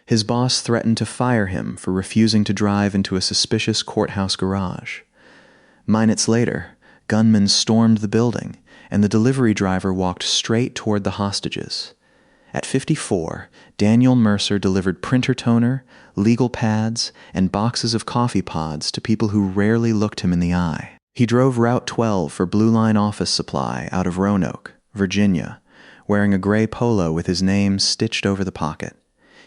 His boss threatened to fire him for refusing to drive into a suspicious courthouse garage. Minutes later, gunmen stormed the building, and the delivery driver walked straight toward the hostages. At 54, Daniel Mercer delivered printer toner, legal pads, and boxes of coffee pods to people who rarely looked him in the eye. He drove Route 12 for Blue Line office supply out of Roanoke, Virginia, wearing a gray polo with his name stitched over the pocket.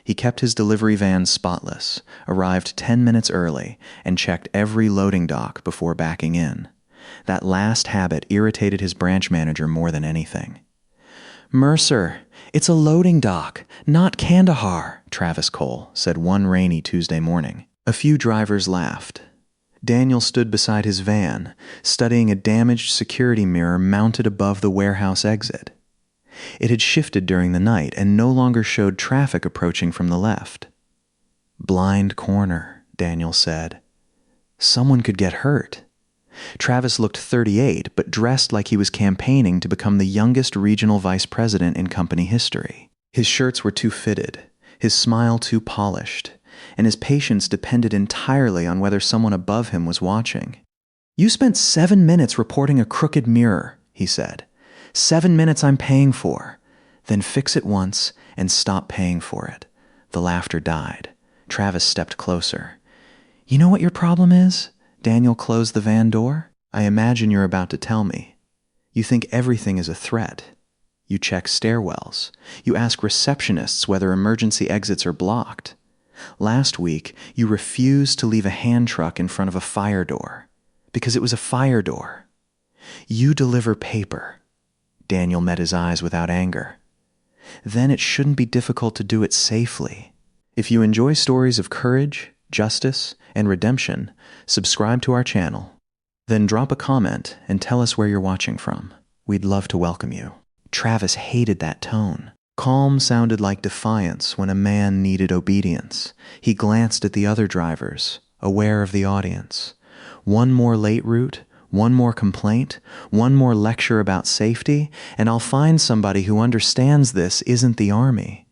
He kept his delivery van spotless, arrived 10 minutes early, and checked every loading dock before backing in. That last habit irritated his branch manager more than anything. "Mercer, it's a loading dock, not Kandahar," Travis Cole said one rainy Tuesday morning. A few drivers laughed. Daniel stood beside his van, studying a damaged security mirror mounted above the warehouse exit. It had shifted during the night and no longer showed traffic approaching from the left. "Blind corner," Daniel said. "Someone could get hurt." Travis looked 38, but dressed like he was campaigning to become the youngest regional vice president in company history. His shirts were too fitted, his smile too polished, and his patience depended entirely on whether someone above him was watching. "You spent 7 minutes reporting a crooked mirror," he said. 7 minutes I'm paying for. Then fix it once and stop paying for it." The laughter died. Travis stepped closer. "You know what your problem is?" Daniel closed the van door. "I imagine you're about to tell me. You think everything is a threat. You check stairwells. You ask receptionists whether emergency exits are blocked. Last week, you refused to leave a hand truck in front of a fire door because it was a fire door. You deliver paper." Daniel met his eyes without anger. "Then it shouldn't be difficult to do it safely. If you enjoy stories of courage, justice, and redemption, subscribe to our channel. Then drop a comment and tell us where you're watching from. We'd love to welcome you." Travis hated that tone. Calm sounded like defiance when a man needed obedience. He glanced at the other drivers, aware of the audience. One more late route, one more complaint, one more lecture about safety, and I'll find somebody who understands this isn't the Army.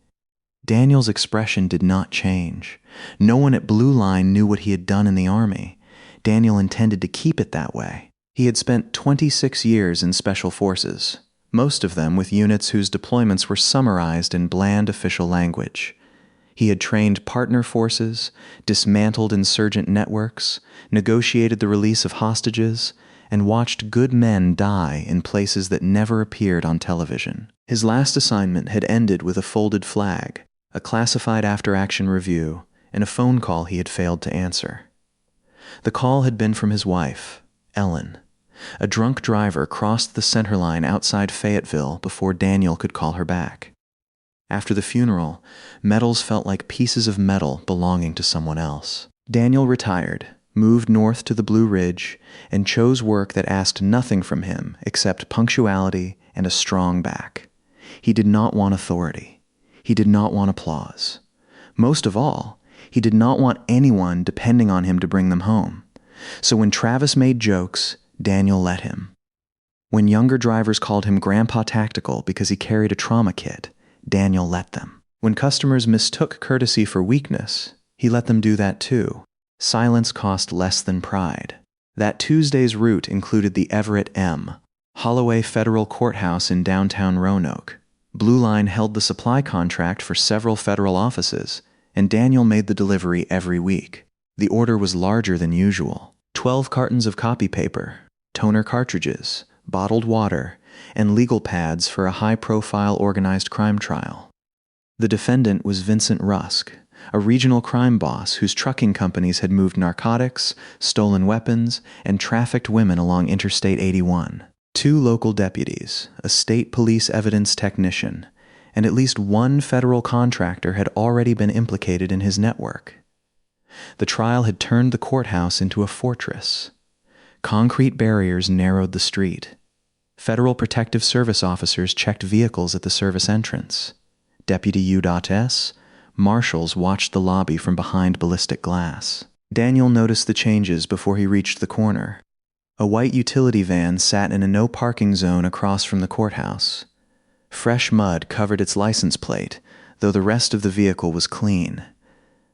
Daniel's expression did not change. No one at Blue Line knew what he had done in the Army. Daniel intended to keep it that way. He had spent 26 years in Special Forces, most of them with units whose deployments were summarized in bland official language. He had trained partner forces, dismantled insurgent networks, negotiated the release of hostages, and watched good men die in places that never appeared on television. His last assignment had ended with a folded flag, a classified after-action review, and a phone call he had failed to answer. The call had been from his wife, Ellen. A drunk driver crossed the center line outside Fayetteville before Daniel could call her back. After the funeral, medals felt like pieces of metal belonging to someone else. Daniel retired, moved north to the Blue Ridge, and chose work that asked nothing from him except punctuality and a strong back. He did not want authority. He did not want applause. Most of all, he did not want anyone depending on him to bring them home. So when Travis made jokes, Daniel let him. When younger drivers called him Grandpa Tactical because he carried a trauma kit, Daniel let them. When customers mistook courtesy for weakness, he let them do that too. Silence cost less than pride. That Tuesday's route included the Everett M, Holloway Federal Courthouse in downtown Roanoke. Blue Line held the supply contract for several federal offices, and Daniel made the delivery every week. The order was larger than usual. 12 cartons of copy paper, toner cartridges, bottled water, and legal pads for a high-profile organized crime trial. The defendant was Vincent Rusk, a regional crime boss whose trucking companies had moved narcotics, stolen weapons, and trafficked women along Interstate 81. 2 local deputies, a state police evidence technician, and at least one federal contractor had already been implicated in his network. The trial had turned the courthouse into a fortress. Concrete barriers narrowed the street. Federal Protective Service officers checked vehicles at the service entrance. Deputy U.S. Marshals watched the lobby from behind ballistic glass. Daniel noticed the changes before he reached the corner. A white utility van sat in a no-parking zone across from the courthouse. Fresh mud covered its license plate, though the rest of the vehicle was clean.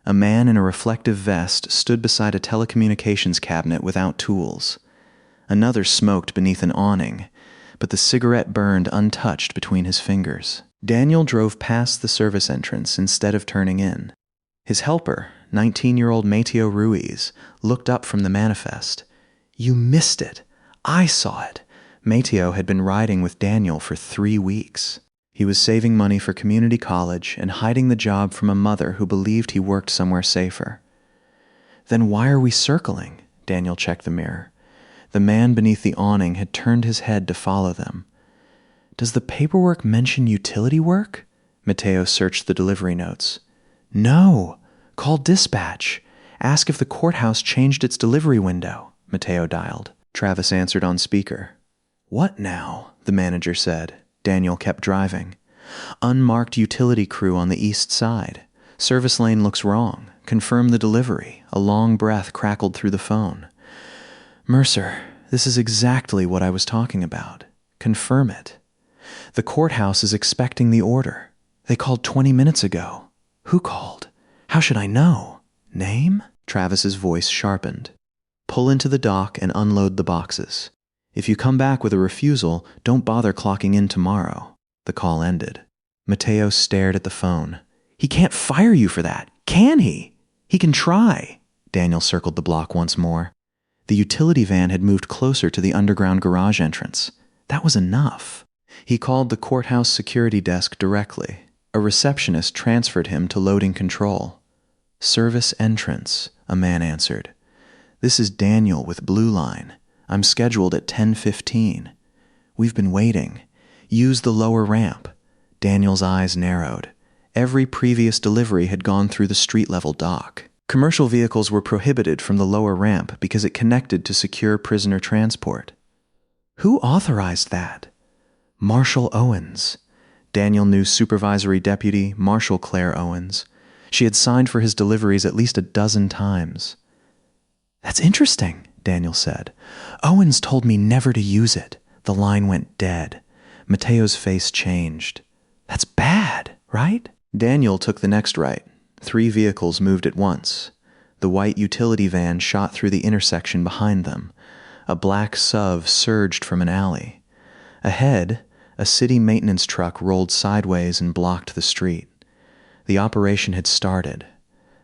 A man in a reflective vest stood beside a telecommunications cabinet without tools. Another smoked beneath an awning, but the cigarette burned untouched between his fingers. Daniel drove past the service entrance instead of turning in. His helper, 19-year-old Mateo Ruiz, looked up from the manifest. "You missed it. I saw it." Mateo had been riding with Daniel for 3 weeks. He was saving money for community college and hiding the job from a mother who believed he worked somewhere safer. "Then why are we circling?" Daniel checked the mirror. The man beneath the awning had turned his head to follow them. "Does the paperwork mention utility work?" Mateo searched the delivery notes. "No. Call dispatch. Ask if the courthouse changed its delivery window," Mateo dialed. Travis answered on speaker. "What now?" the manager said. Daniel kept driving. "Unmarked utility crew on the east side. Service lane looks wrong. Confirm the delivery." A long breath crackled through the phone. "Mercer, this is exactly what I was talking about. Confirm it. The courthouse is expecting the order. They called 20 minutes ago. Who called? How should I know? Name?" Travis's voice sharpened. "Pull into the dock and unload the boxes. If you come back with a refusal, don't bother clocking in tomorrow." The call ended. Mateo stared at the phone. "He can't fire you for that, can he? He can try." Daniel circled the block once more. The utility van had moved closer to the underground garage entrance. That was enough. He called the courthouse security desk directly. A receptionist transferred him to loading control. "Service entrance," a man answered. "This is Daniel with Blue Line. I'm scheduled at 10:15. We've been waiting. Use the lower ramp." Daniel's eyes narrowed. Every previous delivery had gone through the street-level dock. Commercial vehicles were prohibited from the lower ramp because it connected to secure prisoner transport. Who authorized that? Marshall Owens. Daniel knew Supervisory Deputy Marshall Claire Owens. She had signed for his deliveries at least a dozen times. "That's interesting," Daniel said. "Owens told me never to use it." The line went dead. Mateo's face changed. "That's bad, right?" Daniel took the next right. 3 vehicles moved at once. The white utility van shot through the intersection behind them. A black SUV surged from an alley. Ahead, a city maintenance truck rolled sideways and blocked the street. The operation had started.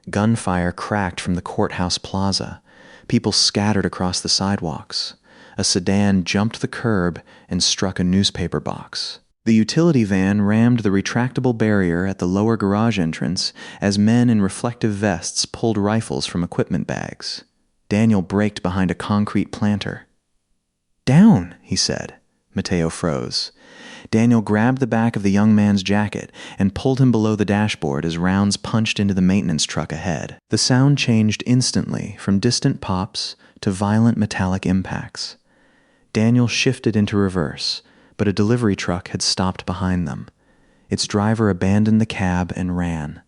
Gunfire cracked from the courthouse plaza. People scattered across the sidewalks. A sedan jumped the curb and struck a newspaper box. The utility van rammed the retractable barrier at the lower garage entrance as men in reflective vests pulled rifles from equipment bags. Daniel braked behind a concrete planter. "Down," he said. Mateo froze. Daniel grabbed the back of the young man's jacket and pulled him below the dashboard as rounds punched into the maintenance truck ahead. The sound changed instantly from distant pops to violent metallic impacts. Daniel shifted into reverse, but a delivery truck had stopped behind them. Its driver abandoned the cab and ran.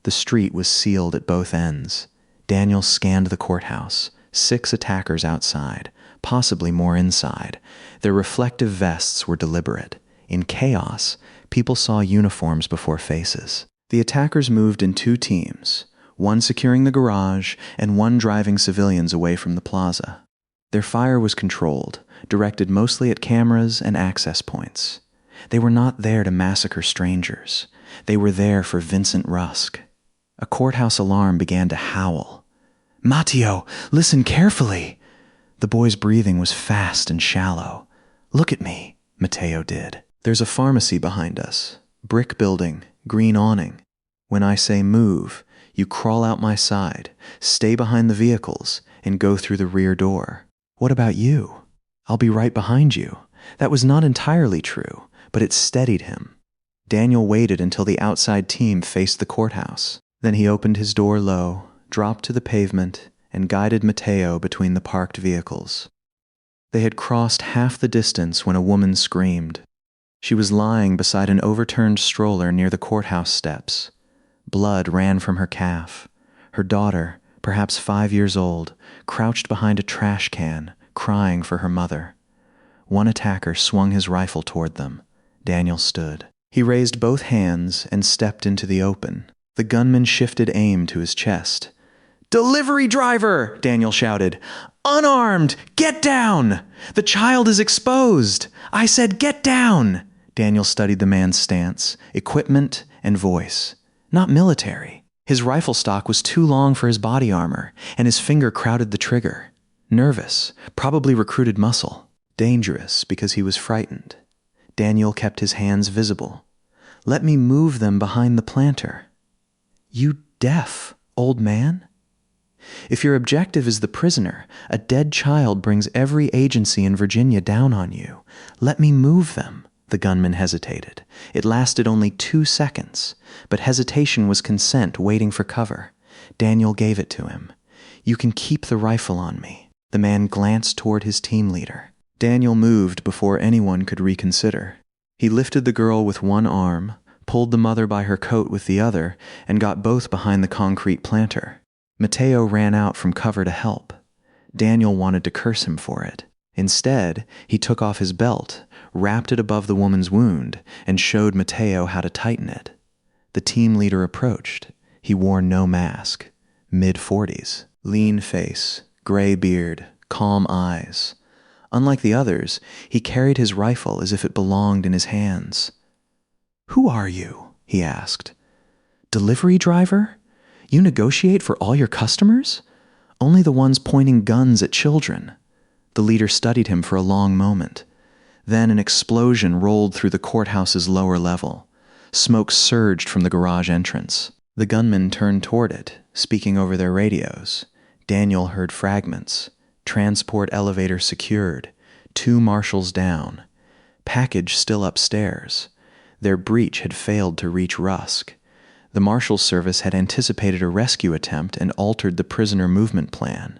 The street was sealed at both ends. Daniel scanned the courthouse. 6 attackers outside, possibly more inside. Their reflective vests were deliberate. In chaos, people saw uniforms before faces. The attackers moved in 2 teams, one securing the garage and one driving civilians away from the plaza. Their fire was controlled, directed mostly at cameras and access points. They were not there to massacre strangers. They were there for Vincent Rusk. A courthouse alarm began to howl. "Matteo, listen carefully." The boy's breathing was fast and shallow. "Look at me," Mateo did. "There's a pharmacy behind us. Brick building, green awning. When I say move, you crawl out my side, stay behind the vehicles, and go through the rear door. What about you? I'll be right behind you." That was not entirely true, but it steadied him. Daniel waited until the outside team faced the courthouse. Then he opened his door low, dropped to the pavement, and guided Mateo between the parked vehicles. They had crossed half the distance when a woman screamed. She was lying beside an overturned stroller near the courthouse steps. Blood ran from her calf. Her daughter, perhaps 5 years old, crouched behind a trash can, crying for her mother. One attacker swung his rifle toward them. Daniel stood. He raised both hands and stepped into the open. The gunman shifted aim to his chest. "Delivery driver!" Daniel shouted. "Unarmed! Get down! The child is exposed! I said get down!" Daniel studied the man's stance, equipment, and voice. Not military. His rifle stock was too long for his body armor, and his finger crowded the trigger. Nervous, probably recruited muscle. Dangerous because he was frightened. Daniel kept his hands visible. "Let me move them behind the planter." "You deaf, old man?" "If your objective is the prisoner, a dead child brings every agency in Virginia down on you. Let me move them." The gunman hesitated. It lasted only 2 seconds, but hesitation was consent waiting for cover. Daniel gave it to him. "You can keep the rifle on me." The man glanced toward his team leader. Daniel moved before anyone could reconsider. He lifted the girl with one arm, pulled the mother by her coat with the other, and got both behind the concrete planter. Mateo ran out from cover to help. Daniel wanted to curse him for it. Instead, he took off his belt, wrapped it above the woman's wound, and showed Mateo how to tighten it. The team leader approached. He wore no mask. Mid-40s. Lean face, gray beard, calm eyes. Unlike the others, he carried his rifle as if it belonged in his hands. "Who are you?" he asked. "Delivery driver? You negotiate for all your customers? Only the ones pointing guns at children." The leader studied him for a long moment. Then an explosion rolled through the courthouse's lower level. Smoke surged from the garage entrance. The gunmen turned toward it, speaking over their radios. Daniel heard fragments. Transport elevator secured. 2 marshals down. Package still upstairs. Their breach had failed to reach Rusk. The Marshal's service had anticipated a rescue attempt and altered the prisoner movement plan.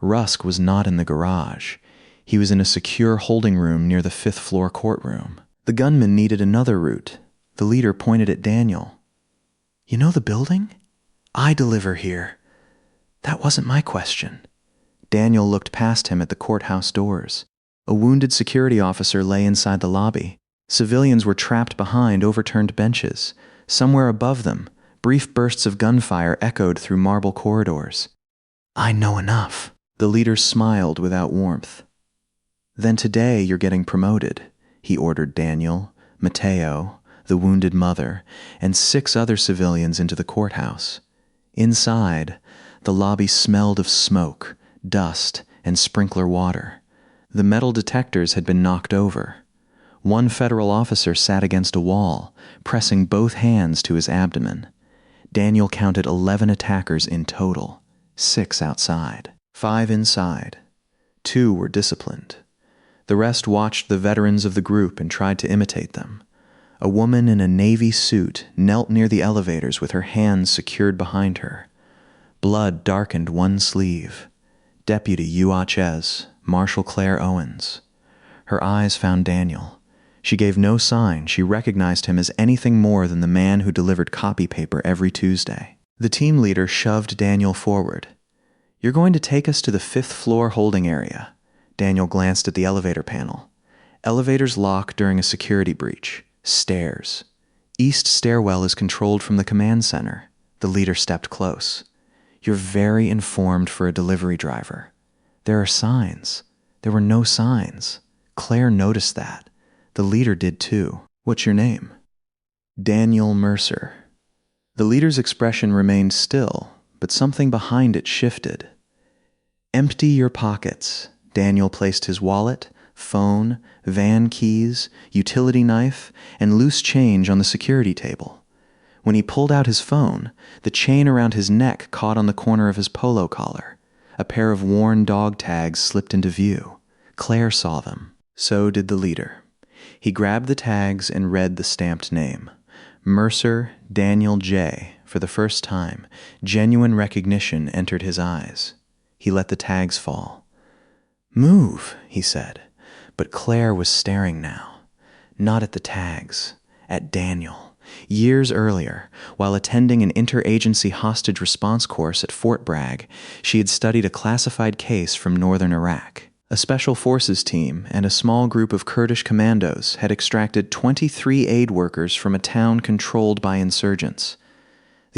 Rusk was not in the garage. He was in a secure holding room near the 5th floor courtroom. The gunman needed another route. The leader pointed at Daniel. "You know the building? I deliver here." "That wasn't my question." Daniel looked past him at the courthouse doors. A wounded security officer lay inside the lobby. Civilians were trapped behind overturned benches. Somewhere above them, brief bursts of gunfire echoed through marble corridors. "I know enough." The leader smiled without warmth. "Then today you're getting promoted," he ordered Daniel, Mateo, the wounded mother, and 6 other civilians into the courthouse. Inside, the lobby smelled of smoke, dust, and sprinkler water. The metal detectors had been knocked over. One federal officer sat against a wall, pressing both hands to his abdomen. Daniel counted 11 attackers in total, 6 outside, 5 inside. 2 were disciplined. The rest watched the veterans of the group and tried to imitate them. A woman in a navy suit knelt near the elevators with her hands secured behind her. Blood darkened one sleeve. Deputy UHS, Marshal Claire Owens. Her eyes found Daniel. She gave no sign she recognized him as anything more than the man who delivered copy paper every Tuesday. The team leader shoved Daniel forward. "You're going to take us to the 5th floor holding area." Daniel glanced at the elevator panel. Elevators lock during a security breach. Stairs. East stairwell is controlled from the command center. The leader stepped close. "You're very informed for a delivery driver. There are signs." There were no signs. Claire noticed that. The leader did too. "What's your name?" "Daniel Mercer." The leader's expression remained still, but something behind it shifted. "Empty your pockets." Daniel placed his wallet, phone, van keys, utility knife, and loose change on the security table. When he pulled out his phone, the chain around his neck caught on the corner of his polo collar. A pair of worn dog tags slipped into view. Claire saw them. So did the leader. He grabbed the tags and read the stamped name. Mercer Daniel J. For the first time, genuine recognition entered his eyes. He let the tags fall. "Move," he said. But Claire was staring now. Not at the tags. At Daniel. Years earlier, while attending an interagency hostage response course at Fort Bragg, she had studied a classified case from northern Iraq. A special forces team and a small group of Kurdish commandos had extracted 23 aid workers from a town controlled by insurgents.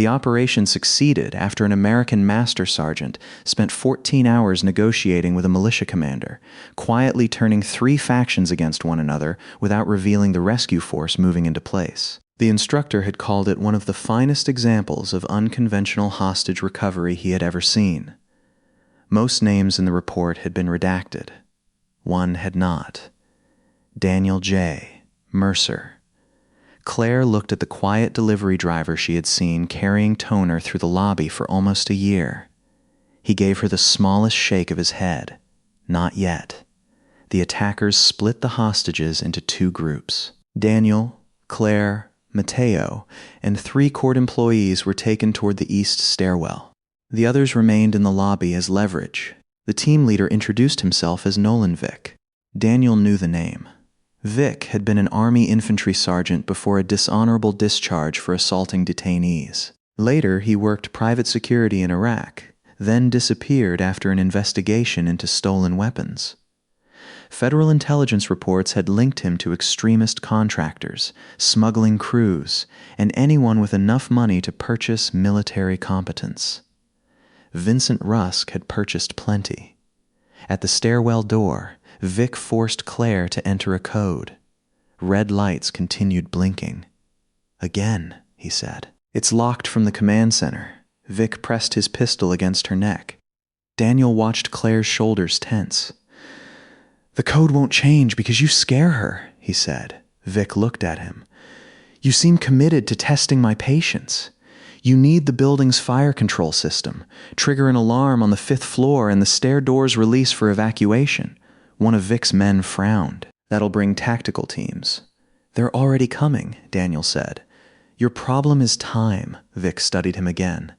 The operation succeeded after an American master sergeant spent 14 hours negotiating with a militia commander, quietly turning 3 factions against one another without revealing the rescue force moving into place. The instructor had called it one of the finest examples of unconventional hostage recovery he had ever seen. Most names in the report had been redacted. One had not. Daniel J. Mercer. Claire looked at the quiet delivery driver she had seen carrying Toner through the lobby for almost a year. He gave her the smallest shake of his head. Not yet. The attackers split the hostages into 2 groups. Daniel, Claire, Mateo, and 3 court employees were taken toward the east stairwell. The others remained in the lobby as leverage. The team leader introduced himself as Nolan Vick. Daniel knew the name. Vick had been an Army infantry sergeant before a dishonorable discharge for assaulting detainees. Later, he worked private security in Iraq, then disappeared after an investigation into stolen weapons. Federal intelligence reports had linked him to extremist contractors, smuggling crews, and anyone with enough money to purchase military competence. Vincent Rusk had purchased plenty. At the stairwell door, Vick forced Claire to enter a code. Red lights continued blinking. "Again," he said. "It's locked from the command center." Vick pressed his pistol against her neck. Daniel watched Claire's shoulders tense. "The code won't change because you scare her," he said. Vick looked at him. "You seem committed to testing my patience. You need the building's fire control system. Trigger an alarm on the 5th floor and the stair doors release for evacuation." One of Vick's men frowned. "That'll bring tactical teams." "They're already coming," Daniel said. "Your problem is time," Vick studied him again.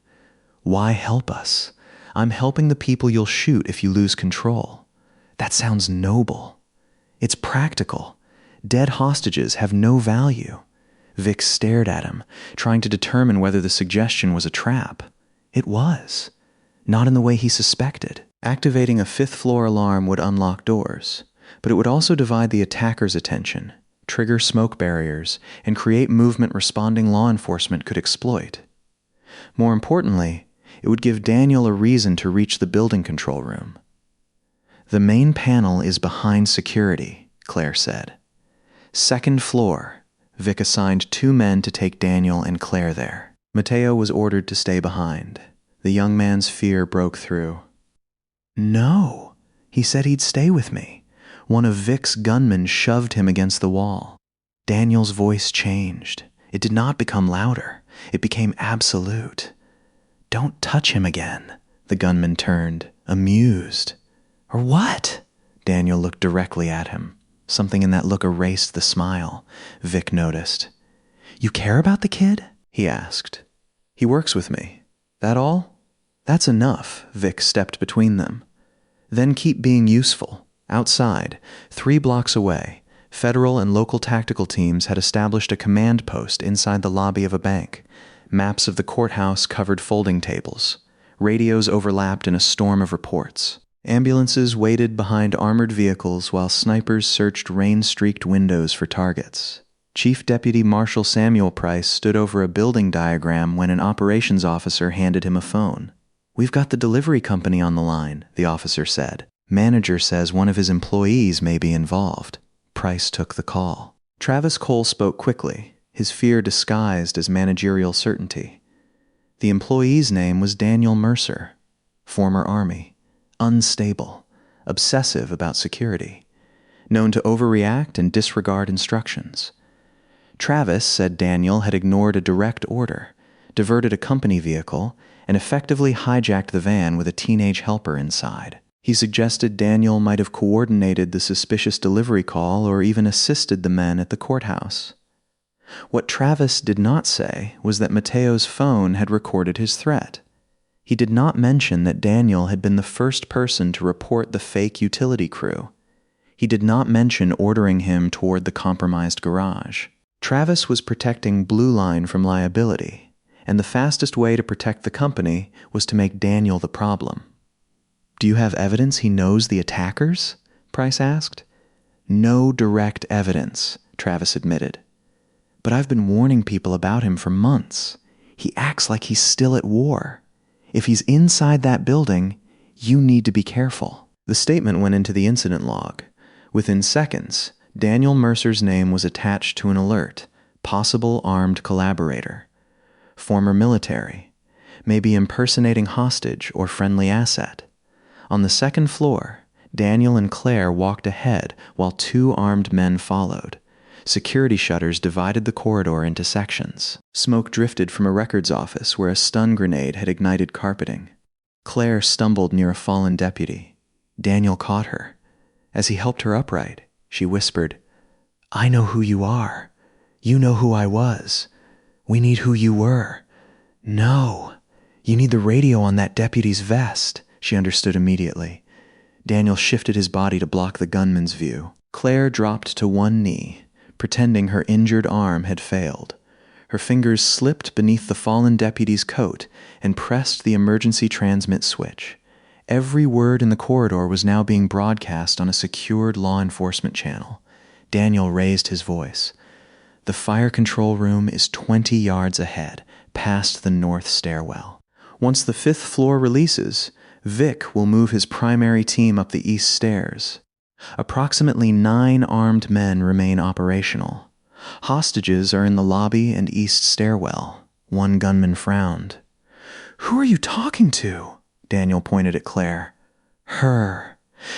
"Why help us? I'm helping the people you'll shoot if you lose control." "That sounds noble." "It's practical. Dead hostages have no value." Vick stared at him, trying to determine whether the suggestion was a trap. It was. Not in the way he suspected. Activating a 5th floor alarm would unlock doors, but it would also divide the attacker's attention, trigger smoke barriers, and create movement responding law enforcement could exploit. More importantly, it would give Daniel a reason to reach the building control room. "The main panel is behind security," Claire said. "2nd floor." Vick assigned 2 men to take Daniel and Claire there. Mateo was ordered to stay behind. The young man's fear broke through. "No, he said he'd stay with me." One of Vick's gunmen shoved him against the wall. Daniel's voice changed. It did not become louder. It became absolute. "Don't touch him again." The gunman turned, amused. "Or what?" Daniel looked directly at him. Something in that look erased the smile, Vick noticed. "You care about the kid?" he asked. "He works with me. That all?" "That's enough," Vick stepped between them. "Then keep being useful." Outside, 3 blocks away, federal and local tactical teams had established a command post inside the lobby of a bank. Maps of the courthouse covered folding tables. Radios overlapped in a storm of reports. Ambulances waited behind armored vehicles while snipers searched rain-streaked windows for targets. Chief Deputy Marshal Samuel Price stood over a building diagram when an operations officer handed him a phone. "We've got the delivery company on the line," the officer said. "Manager says one of his employees may be involved." Price took the call. Travis Cole spoke quickly, his fear disguised as managerial certainty. The employee's name was Daniel Mercer, former Army, unstable, obsessive about security, known to overreact and disregard instructions. Travis said Daniel had ignored a direct order, diverted a company vehicle, and effectively hijacked the van with a teenage helper inside. He suggested Daniel might have coordinated the suspicious delivery call or even assisted the men at the courthouse. What Travis did not say was that Mateo's phone had recorded his threat. He did not mention that Daniel had been the first person to report the fake utility crew. He did not mention ordering him toward the compromised garage. Travis was protecting Blue Line from liability, and the fastest way to protect the company was to make Daniel the problem. "Do you have evidence he knows the attackers?" Price asked. "No direct evidence," Travis admitted. "But I've been warning people about him for months. He acts like he's still at war. If he's inside that building, you need to be careful." The statement went into the incident log. Within seconds, Daniel Mercer's name was attached to an alert: possible armed collaborator. Former military, maybe impersonating hostage or friendly asset. On the second floor, Daniel and Claire walked ahead while 2 armed men followed. Security shutters divided the corridor into sections. Smoke drifted from a records office where a stun grenade had ignited carpeting. Claire stumbled near a fallen deputy. Daniel caught her. As he helped her upright, she whispered, "I know who you are. You know who I was. We need who you were." "No. You need the radio on that deputy's vest," she understood immediately. Daniel shifted his body to block the gunman's view. Claire dropped to one knee, pretending her injured arm had failed. Her fingers slipped beneath the fallen deputy's coat and pressed the emergency transmit switch. Every word in the corridor was now being broadcast on a secured law enforcement channel. Daniel raised his voice. "The fire control room is 20 yards ahead, past the north stairwell. Once the 5th floor releases, Vic will move his primary team up the east stairs. Approximately 9 armed men remain operational. Hostages are in the lobby and east stairwell." One gunman frowned. "Who are you talking to?" Daniel pointed at Claire. "Her.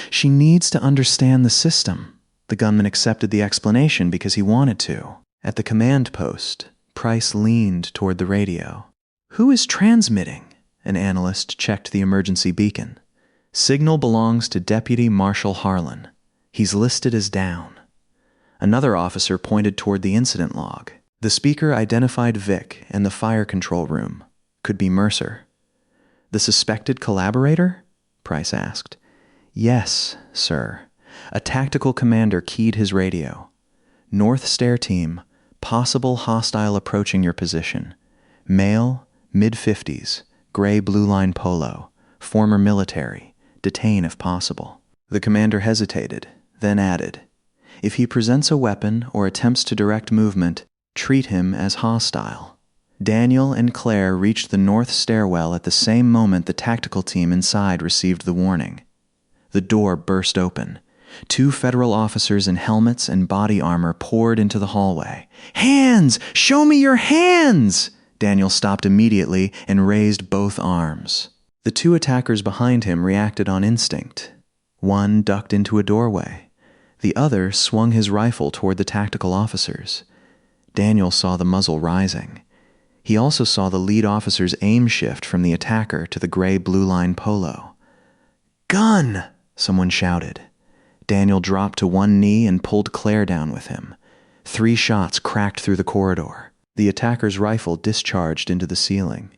She needs to understand the system." The gunman accepted the explanation because he wanted to. At the command post, Price leaned toward the radio. "Who is transmitting?" An analyst checked the emergency beacon. "Signal belongs to Deputy Marshal Harlan. He's listed as down." Another officer pointed toward the incident log. The speaker identified Vic and the fire control room. Could be Mercer. "The suspected collaborator?" Price asked. "Yes, sir." A tactical commander keyed his radio. "North stair team, possible hostile approaching your position. Male, mid-50s, gray-blue line polo, former military, detain if possible." The commander hesitated, then added, "If he presents a weapon or attempts to direct movement, treat him as hostile." Daniel and Claire reached the north stairwell at the same moment the tactical team inside received the warning. The door burst open. 2 federal officers in helmets and body armor poured into the hallway. "Hands! Show me your hands!" Daniel stopped immediately and raised both arms. The 2 attackers behind him reacted on instinct. One ducked into a doorway. The other swung his rifle toward the tactical officers. Daniel saw the muzzle rising. He also saw the lead officer's aim shift from the attacker to the gray-blue line polo. "Gun!" someone shouted. Daniel dropped to one knee and pulled Claire down with him. 3 shots cracked through the corridor. The attacker's rifle discharged into the ceiling.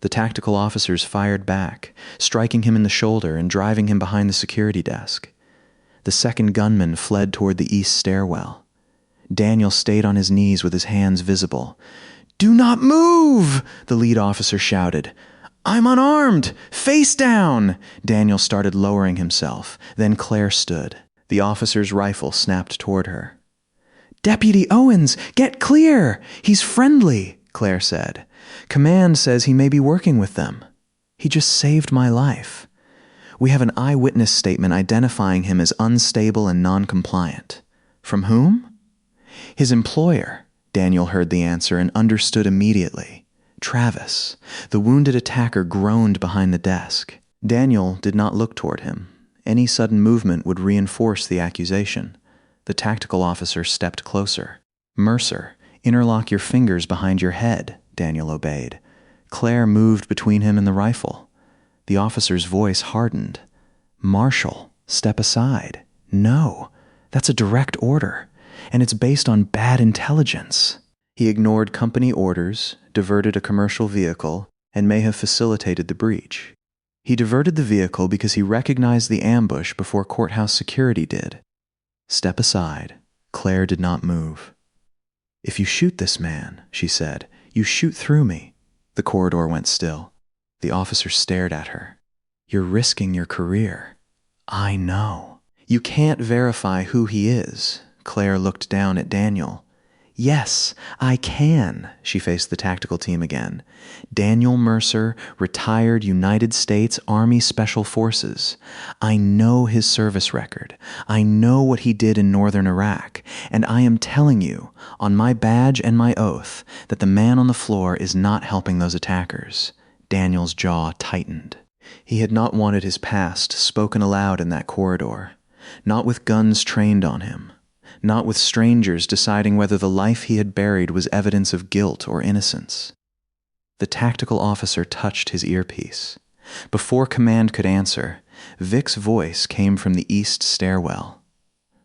The tactical officers fired back, striking him in the shoulder and driving him behind the security desk. The second gunman fled toward the east stairwell. Daniel stayed on his knees with his hands visible. "Do not move!" the lead officer shouted. "I'm unarmed! Face down!" Daniel started lowering himself. Then Claire stood. The officer's rifle snapped toward her. "Deputy Owens, get clear! He's friendly," Claire said. "Command says he may be working with them. He just saved my life. We have an eyewitness statement identifying him as unstable and non-compliant." "From whom?" "His employer." Daniel heard the answer and understood immediately. Travis. The wounded attacker groaned behind the desk. Daniel did not look toward him. Any sudden movement would reinforce the accusation. The tactical officer stepped closer. "Mercer, interlock your fingers behind your head," Daniel obeyed. Claire moved between him and the rifle. The officer's voice hardened. "Marshal, step aside." "No, that's a direct order, and it's based on bad intelligence." He ignored company orders, diverted a commercial vehicle, and may have facilitated the breach. He diverted the vehicle because he recognized the ambush before courthouse security did. "Step aside." Claire did not move. "If you shoot this man," she said, "you shoot through me." The corridor went still. The officer stared at her. "You're risking your career." "I know." "You can't verify who he is." Claire looked down at Daniel. Yes, I can, she faced the tactical team again. Daniel Mercer, retired United States Army Special Forces. I know his service record. I know what he did in northern Iraq. And I am telling you, on my badge and my oath, that the man on the floor is not helping those attackers. Daniel's jaw tightened. He had not wanted his past spoken aloud in that corridor. Not with guns trained on him. Not with strangers deciding whether the life he had buried was evidence of guilt or innocence. The tactical officer touched his earpiece. Before command could answer, Vic's voice came from the east stairwell.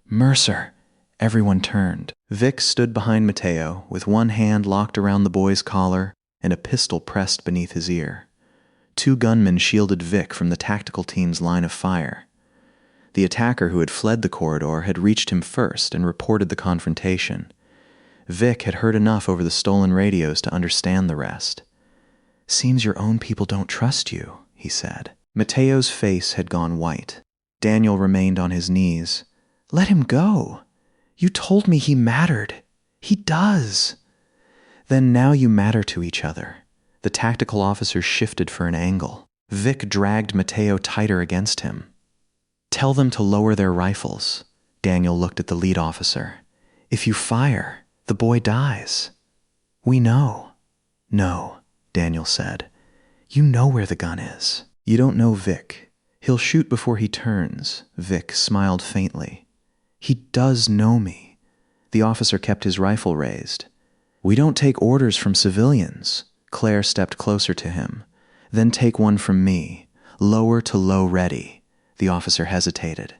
Mercer! Everyone turned. Vic stood behind Mateo, with one hand locked around the boy's collar and a pistol pressed beneath his ear. 2 gunmen shielded Vic from the tactical team's line of fire. The attacker who had fled the corridor had reached him first and reported the confrontation. Vic had heard enough over the stolen radios to understand the rest. Seems your own people don't trust you, he said. Mateo's face had gone white. Daniel remained on his knees. Let him go. You told me he mattered. He does. Then now you matter to each other. The tactical officer shifted for an angle. Vic dragged Mateo tighter against him. Tell them to lower their rifles. Daniel looked at the lead officer. If you fire, the boy dies. We know. No, Daniel said. You know where the gun is. You don't know Vic. He'll shoot before he turns. Vic smiled faintly. He does know me. The officer kept his rifle raised. We don't take orders from civilians. Claire stepped closer to him. Then take one from me. Lower to low ready. The officer hesitated.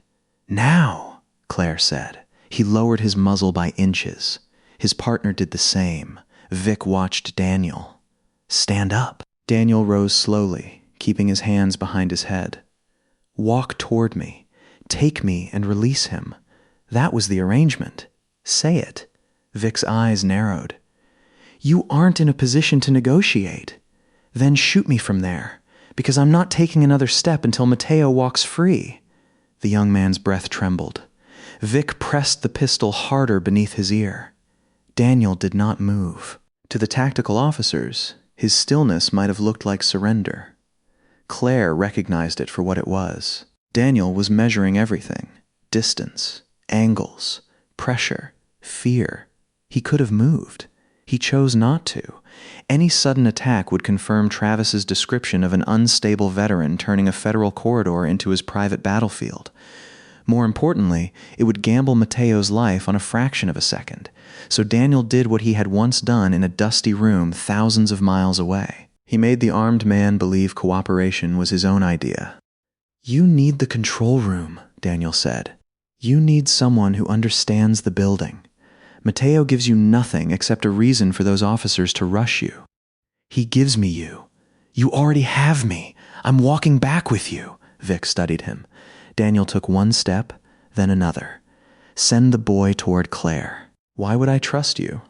Now, Claire said. He lowered his muzzle by inches. His partner did the same. Vic watched Daniel. Stand up. Daniel rose slowly, keeping his hands behind his head. Walk toward me. Take me and release him. That was the arrangement. Say it. Vic's eyes narrowed. You aren't in a position to negotiate. Then shoot me from there, because I'm not taking another step until Mateo walks free. The young man's breath trembled. Vic pressed the pistol harder beneath his ear. Daniel did not move. To the tactical officers, his stillness might have looked like surrender. Claire recognized it for what it was. Daniel was measuring everything. Distance, angles, pressure, fear. He could have moved. He chose not to. Any sudden attack would confirm Travis's description of an unstable veteran turning a federal corridor into his private battlefield. More importantly, it would gamble Mateo's life on a fraction of a second. So Daniel did what he had once done in a dusty room thousands of miles away. He made the armed man believe cooperation was his own idea. You need the control room, Daniel said. You need someone who understands the building. Mateo gives you nothing except a reason for those officers to rush you. He gives me you. You already have me. I'm walking back with you. Vic studied him. Daniel took one step, then another. Send the boy toward Claire. Why would I trust you?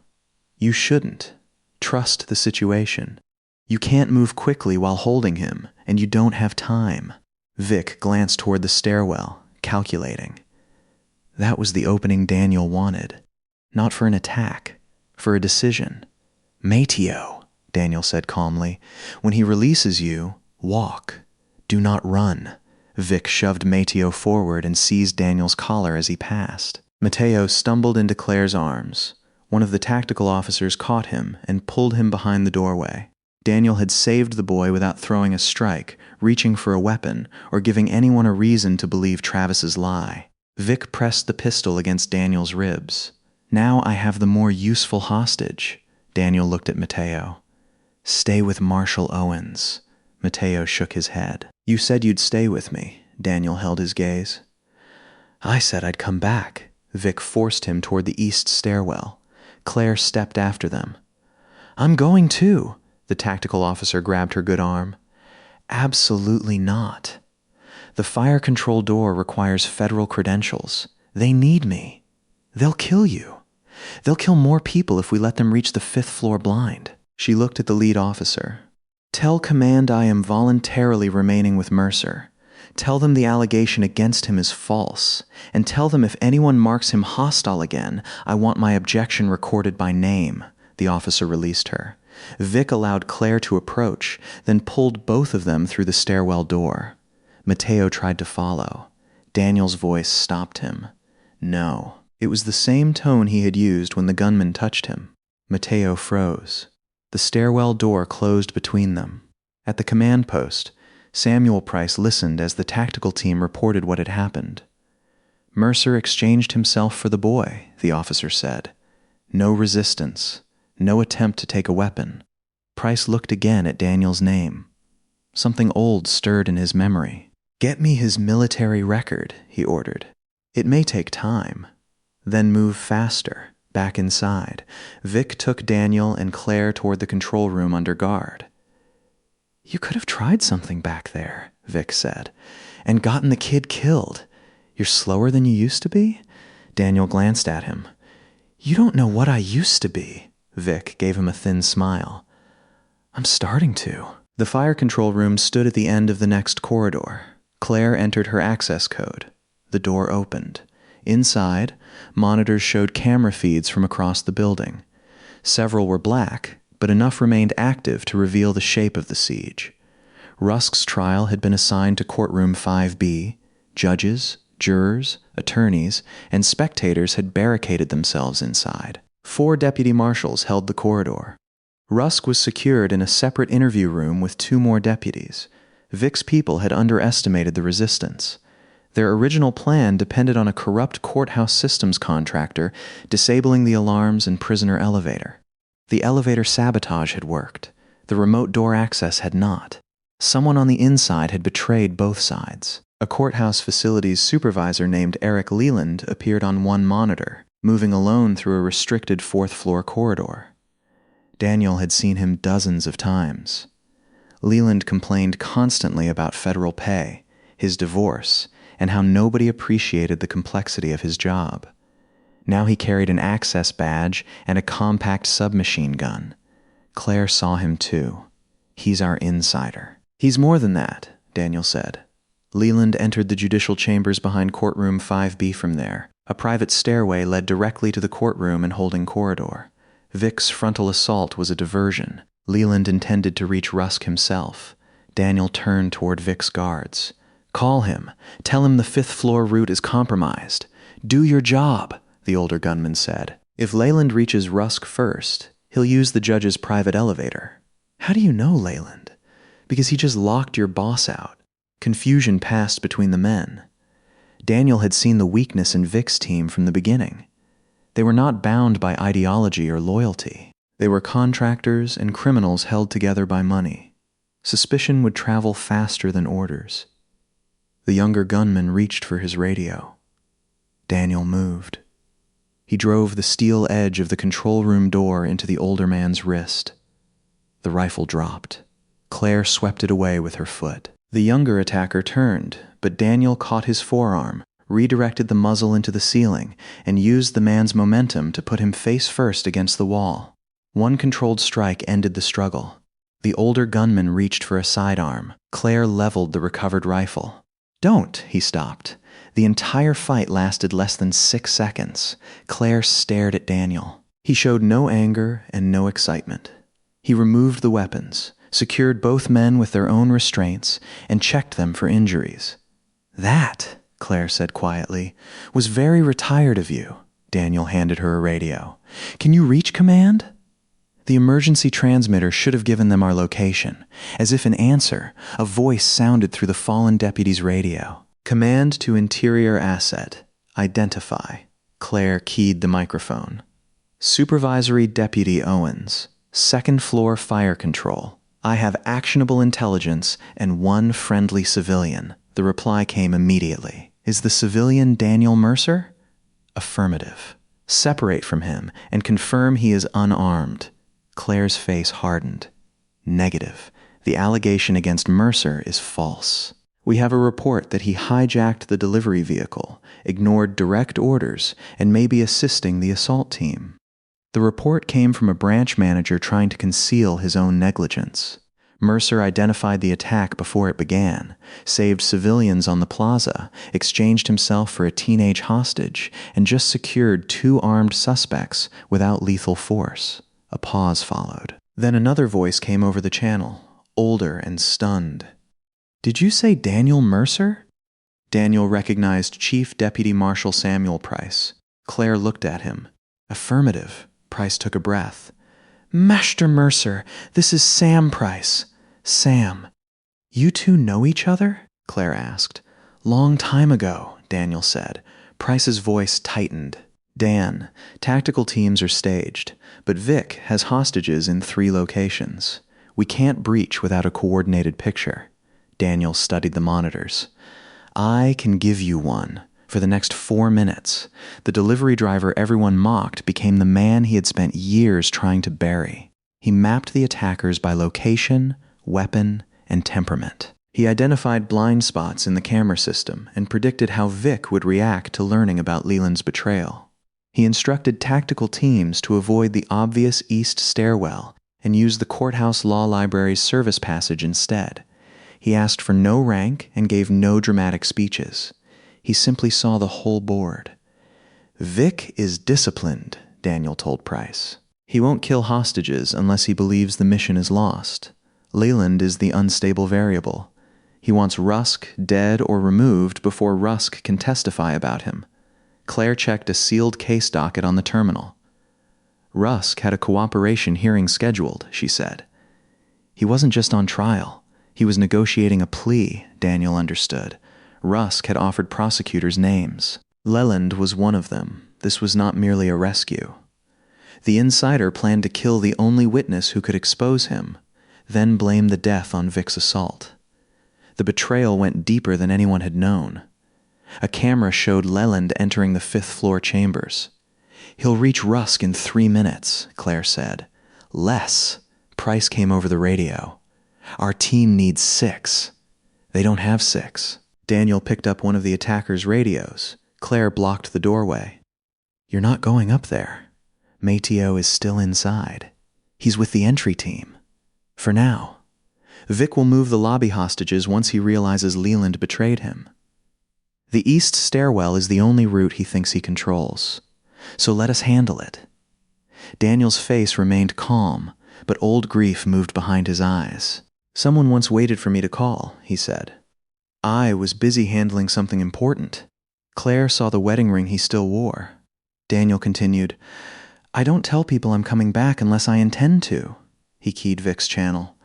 You shouldn't. Trust the situation. You can't move quickly while holding him, and you don't have time. Vic glanced toward the stairwell, calculating. That was the opening Daniel wanted. Not for an attack, for a decision. Mateo, Daniel said calmly, when he releases you, walk. Do not run. Vic shoved Mateo forward and seized Daniel's collar as he passed. Mateo stumbled into Claire's arms. One of the tactical officers caught him and pulled him behind the doorway. Daniel had saved the boy without throwing a strike, reaching for a weapon, or giving anyone a reason to believe Travis's lie. Vic pressed the pistol against Daniel's ribs. Now I have the more useful hostage. Daniel looked at Mateo. Stay with Marshal Owens. Mateo shook his head. You said you'd stay with me. Daniel held his gaze. I said I'd come back. Vic forced him toward the east stairwell. Claire stepped after them. I'm going too. The tactical officer grabbed her good arm. Absolutely not. The fire control door requires federal credentials. They need me. They'll kill you. They'll kill more people if we let them reach the 5th floor blind. She looked at the lead officer. Tell command I am voluntarily remaining with Mercer. Tell them the allegation against him is false, and tell them if anyone marks him hostile again, I want my objection recorded by name." The officer released her. Vic allowed Claire to approach, then pulled both of them through the stairwell door. Mateo tried to follow. Daniel's voice stopped him. No. It was the same tone he had used when the gunman touched him. Mateo froze. The stairwell door closed between them. At the command post, Samuel Price listened as the tactical team reported what had happened. "Mercer exchanged himself for the boy," the officer said. "No resistance. No attempt to take a weapon." Price looked again at Daniel's name. Something old stirred in his memory. "Get me his military record," he ordered. "It may take time." Then move faster, back inside. Vic took Daniel and Claire toward the control room under guard. "You could have tried something back there," Vic said, "and gotten the kid killed. You're slower than you used to be?" Daniel glanced at him. "You don't know what I used to be." Vic gave him a thin smile. "I'm starting to." The fire control room stood at the end of the next corridor. Claire entered her access code. The door opened. Inside, monitors showed camera feeds from across the building. Several were black, but enough remained active to reveal the shape of the siege. Rusk's trial had been assigned to courtroom 5B. Judges, jurors, attorneys, and spectators had barricaded themselves inside. 4 deputy marshals held the corridor. Rusk was secured in a separate interview room with 2 more deputies. Vic's people had underestimated the resistance. Their original plan depended on a corrupt courthouse systems contractor disabling the alarms and prisoner elevator. The elevator sabotage had worked. The remote door access had not. Someone on the inside had betrayed both sides. A courthouse facilities supervisor named Eric Leland appeared on one monitor, moving alone through a restricted 4th-floor corridor. Daniel had seen him dozens of times. Leland complained constantly about federal pay, his divorce, and how nobody appreciated the complexity of his job. Now he carried an access badge and a compact submachine gun. Claire saw him too. "He's our insider." "He's more than that," Daniel said. Leland entered the judicial chambers behind courtroom 5B from there. A private stairway led directly to the courtroom and holding corridor. Vic's frontal assault was a diversion. Leland intended to reach Rusk himself. Daniel turned toward Vic's guards. "Call him. Tell him the 5th-floor route is compromised. Do your job," the older gunman said. "If Leyland reaches Rusk first, he'll use the judge's private elevator." "How do you know Leyland?" "Because he just locked your boss out." Confusion passed between the men. Daniel had seen the weakness in Vic's team from the beginning. They were not bound by ideology or loyalty. They were contractors and criminals held together by money. Suspicion would travel faster than orders. The younger gunman reached for his radio. Daniel moved. He drove the steel edge of the control room door into the older man's wrist. The rifle dropped. Claire swept it away with her foot. The younger attacker turned, but Daniel caught his forearm, redirected the muzzle into the ceiling, and used the man's momentum to put him face first against the wall. One controlled strike ended the struggle. The older gunman reached for a sidearm. Claire leveled the recovered rifle. "Don't," he stopped. The entire fight lasted less than 6 seconds. Claire stared at Daniel. He showed no anger and no excitement. He removed the weapons, secured both men with their own restraints, and checked them for injuries. "That," Claire said quietly, "was very retired of you." Daniel handed her a radio. "Can you reach command?" The emergency transmitter should have given them our location. As if in answer, a voice sounded through the fallen deputy's radio. "Command to interior asset. Identify." Claire keyed the microphone. "Supervisory Deputy Owens. 2nd floor fire control. I have actionable intelligence and 1 friendly civilian." The reply came immediately. "Is the civilian Daniel Mercer?" "Affirmative." "Separate from him and confirm he is unarmed." Claire's face hardened. "Negative. The allegation against Mercer is false. We have a report that he hijacked the delivery vehicle, ignored direct orders, and may be assisting the assault team." The report came from a branch manager trying to conceal his own negligence. Mercer identified the attack before it began, saved civilians on the plaza, exchanged himself for a teenage hostage, and just secured 2 armed suspects without lethal force. A pause followed. Then another voice came over the channel, older and stunned. "Did you say Daniel Mercer?" Daniel recognized Chief Deputy Marshal Samuel Price. Claire looked at him. "Affirmative." Price took a breath. "Master Mercer, this is Sam Price." "Sam. You two know each other?" Claire asked. "Long time ago," Daniel said. Price's voice tightened. "Dan, tactical teams are staged, but Vic has hostages in 3 locations. We can't breach without a coordinated picture." Daniel studied the monitors. "I can give you one. For the next 4 minutes, the delivery driver everyone mocked became the man he had spent years trying to bury. He mapped the attackers by location, weapon, and temperament. He identified blind spots in the camera system and predicted how Vic would react to learning about Leland's betrayal. He instructed tactical teams to avoid the obvious east stairwell and use the Courthouse Law Library's service passage instead. He asked for no rank and gave no dramatic speeches. He simply saw the whole board. "Vic is disciplined," Daniel told Price. "He won't kill hostages unless he believes the mission is lost. Leland is the unstable variable. He wants Rusk dead or removed before Rusk can testify about him." Claire checked a sealed case docket on the terminal. "Rusk had a cooperation hearing scheduled," she said. "He wasn't just on trial. He was negotiating a plea," Daniel understood. Rusk had offered prosecutors names. Leland was one of them. This was not merely a rescue. The insider planned to kill the only witness who could expose him, then blame the death on Vic's assault. The betrayal went deeper than anyone had known. A camera showed Leland entering the 5th-floor chambers. "He'll reach Rusk in 3 minutes," Claire said. "Less." Price came over the radio. "Our team needs 6. They don't have 6. Daniel picked up one of the attackers' radios. Claire blocked the doorway. "You're not going up there. Mateo is still inside. He's with the entry team. For now. Vic will move the lobby hostages once he realizes Leland betrayed him. The east stairwell is the only route he thinks he controls. So let us handle it." Daniel's face remained calm, but old grief moved behind his eyes. "Someone once waited for me to call," he said. "I was busy handling something important." Claire saw the wedding ring he still wore. Daniel continued, "I don't tell people I'm coming back unless I intend to." He keyed Vic's channel.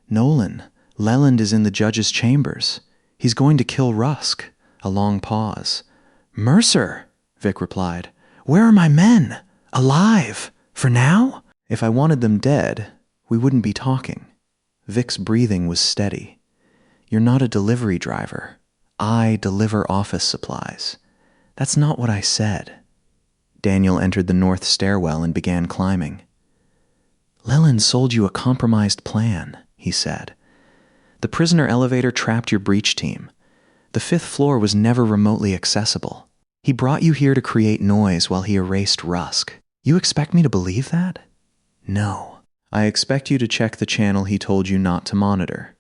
"Nolan, Leland is in the judge's chambers. He's going to kill Rusk." A long pause. "Mercer," Vic replied. "Where are my men? Alive? For now? If I wanted them dead, we wouldn't be talking." Vic's breathing was steady. "You're not a delivery driver. I deliver office supplies. That's not what I said." Daniel entered the north stairwell and began climbing. "Leland sold you a compromised plan," he said. "The prisoner elevator trapped your breach team. The 5th floor was never remotely accessible. He brought you here to create noise while he erased Rusk. You expect me to believe that? No. I expect you to check the channel he told you not to monitor."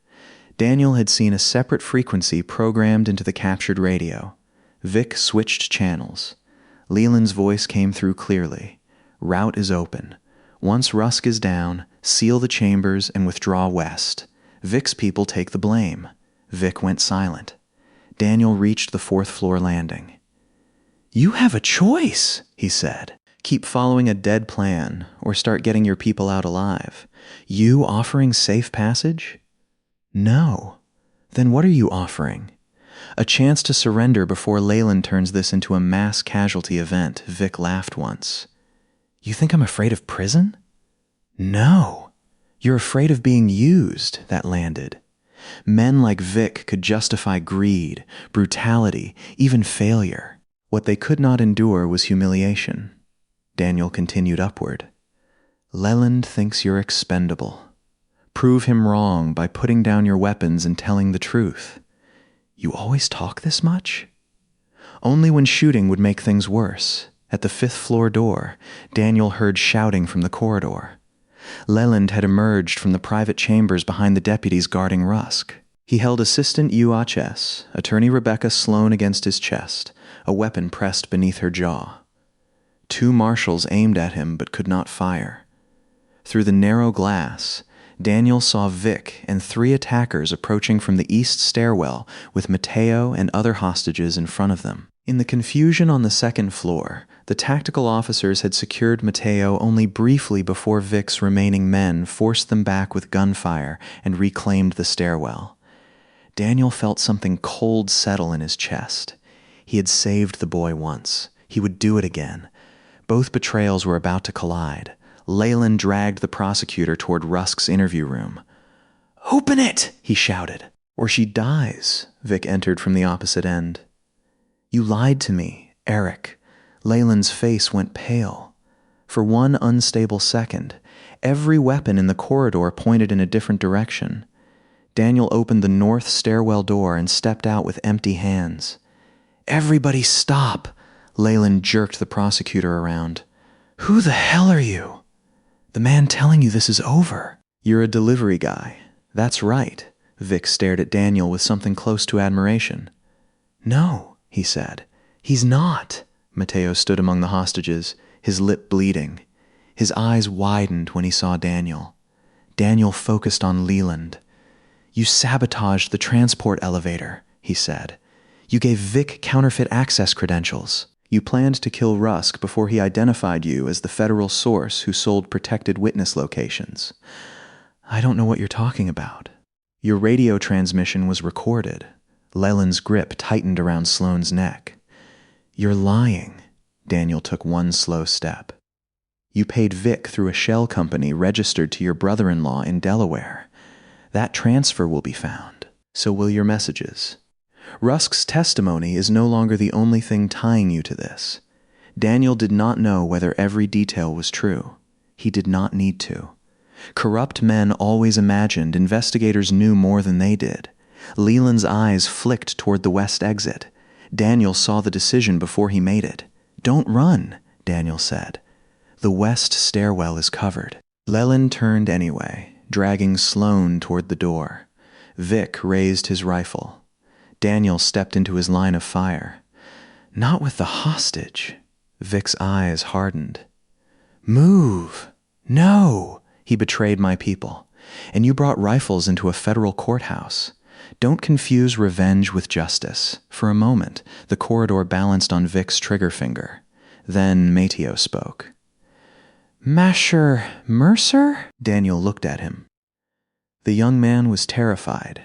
Daniel had seen a separate frequency programmed into the captured radio. Vic switched channels. Leland's voice came through clearly. "Route is open. Once Rusk is down, seal the chambers and withdraw west. Vic's people take the blame." Vic went silent. Daniel reached the 4th-floor landing. "You have a choice," he said. "Keep following a dead plan, or start getting your people out alive. You offering safe passage? No. Then what are you offering? A chance to surrender before Leland turns this into a mass casualty event," Vic laughed once. "You think I'm afraid of prison?" "No. You're afraid of being used," that landed. Men like Vic could justify greed, brutality, even failure. What they could not endure was humiliation. Daniel continued upward. "Leland thinks you're expendable. Prove him wrong by putting down your weapons and telling the truth." "You always talk this much?" "Only when shooting would make things worse." At the 5th-floor door, Daniel heard shouting from the corridor. Leland had emerged from the private chambers behind the deputies guarding Rusk. He held Assistant UHS, Attorney Rebecca Sloan, against his chest, a weapon pressed beneath her jaw. 2 marshals aimed at him but could not fire. Through the narrow glass, Daniel saw Vic and 3 attackers approaching from the east stairwell with Mateo and other hostages in front of them. In the confusion on the 2nd floor, the tactical officers had secured Mateo only briefly before Vic's remaining men forced them back with gunfire and reclaimed the stairwell. Daniel felt something cold settle in his chest. He had saved the boy once. He would do it again. Both betrayals were about to collide. Leyland dragged the prosecutor toward Rusk's interview room. "Open it!" he shouted. "Or she dies," Vic entered from the opposite end. "You lied to me, Eric." Leyland's face went pale. For one unstable second, every weapon in the corridor pointed in a different direction. Daniel opened the north stairwell door and stepped out with empty hands. "Everybody stop!" Leyland jerked the prosecutor around. "Who the hell are you?" "The man telling you this is over." "You're a delivery guy." "That's right." Vic stared at Daniel with something close to admiration. "No," he said. "He's not." Mateo stood among the hostages, his lip bleeding. His eyes widened when he saw Daniel. Daniel focused on Leland. "You sabotaged the transport elevator," he said. "You gave Vic counterfeit access credentials. You planned to kill Rusk before he identified you as the federal source who sold protected witness locations." "I don't know what you're talking about." "Your radio transmission was recorded." Leland's grip tightened around Sloane's neck. "You're lying." Daniel took one slow step. "You paid Vic through a shell company registered to your brother-in-law in Delaware. That transfer will be found. So will your messages. Rusk's testimony is no longer the only thing tying you to this. Daniel did not know whether every detail was true. He did not need to. Corrupt men always imagined investigators knew more than they did. Leland's eyes flicked toward the west exit. Daniel saw the decision before he made it. "Don't run," Daniel said. "The west stairwell is covered." Leland turned anyway, dragging Sloane toward the door. Vic raised his rifle. Daniel stepped into his line of fire. "Not with the hostage." Vic's eyes hardened. "Move!" "No!" "He betrayed my people. And you brought rifles into a federal courthouse. Don't confuse revenge with justice." For a moment, the corridor balanced on Vic's trigger finger. Then Mateo spoke. Mercer?" Daniel looked at him. The young man was terrified,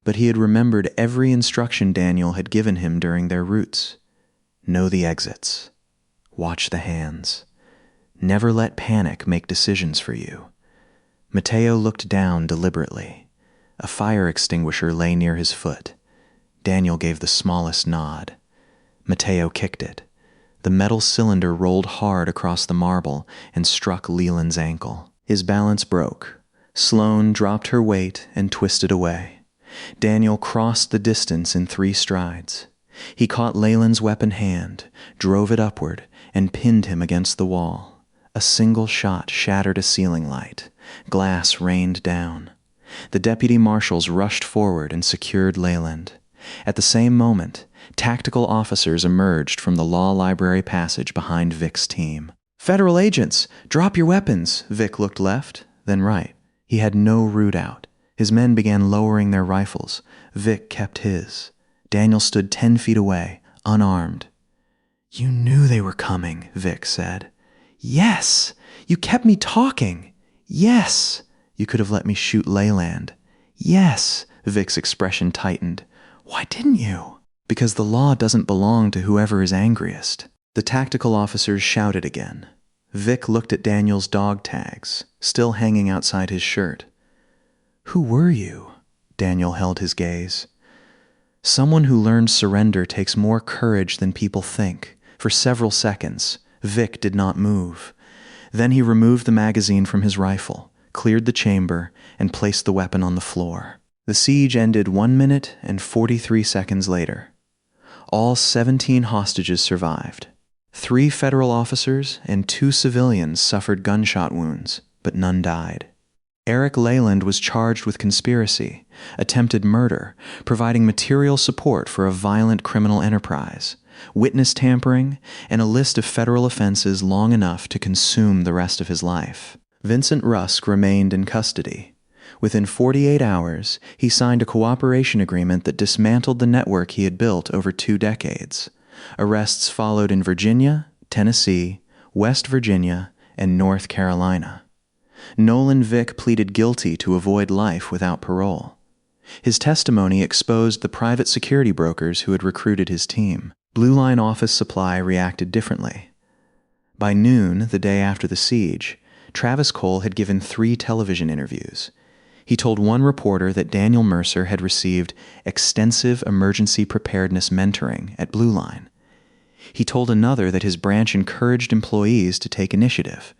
but he had remembered every instruction Daniel had given him during their routes. Know the exits. Watch the hands. Never let panic make decisions for you. Mateo looked down deliberately. A fire extinguisher lay near his foot. Daniel gave the smallest nod. Mateo kicked it. The metal cylinder rolled hard across the marble and struck Leland's ankle. His balance broke. Sloane dropped her weight and twisted away. Daniel crossed the distance in 3 strides. He caught Leyland's weapon hand, drove it upward, and pinned him against the wall. A single shot shattered a ceiling light. Glass rained down. The deputy marshals rushed forward and secured Leyland. At the same moment, tactical officers emerged from the law library passage behind Vic's team. "Federal agents, drop your weapons!" Vic looked left, then right. He had no route out. His men began lowering their rifles. Vic kept his. Daniel stood 10 feet away, unarmed. "You knew they were coming," Vic said. "Yes! You kept me talking!" "Yes!" "You could have let me shoot Leyland." "Yes!" Vic's expression tightened. "Why didn't you?" "Because the law doesn't belong to whoever is angriest." The tactical officers shouted again. Vic looked at Daniel's dog tags, still hanging outside his shirt. "Who were you?" Daniel held his gaze. "Someone who learned surrender takes more courage than people think." For several seconds, Vic did not move. Then he removed the magazine from his rifle, cleared the chamber, and placed the weapon on the floor. The siege ended 1 minute and 43 seconds later. All 17 hostages survived. 3 federal officers and 2 civilians suffered gunshot wounds. but none died. Eric Leyland was charged with conspiracy, attempted murder, providing material support for a violent criminal enterprise, witness tampering, and a list of federal offenses long enough to consume the rest of his life. Vincent Rusk remained in custody. Within 48 hours, he signed a cooperation agreement that dismantled the network he had built over 2 decades. Arrests followed in Virginia, Tennessee, West Virginia, and North Carolina. Nolan Vick pleaded guilty to avoid life without parole. His testimony exposed the private security brokers who had recruited his team. Blue Line Office Supply reacted differently. By noon, the day after the siege, Travis Cole had given 3 television interviews. He told one reporter that Daniel Mercer had received extensive emergency preparedness mentoring at Blue Line. He told another that his branch encouraged employees to take initiative.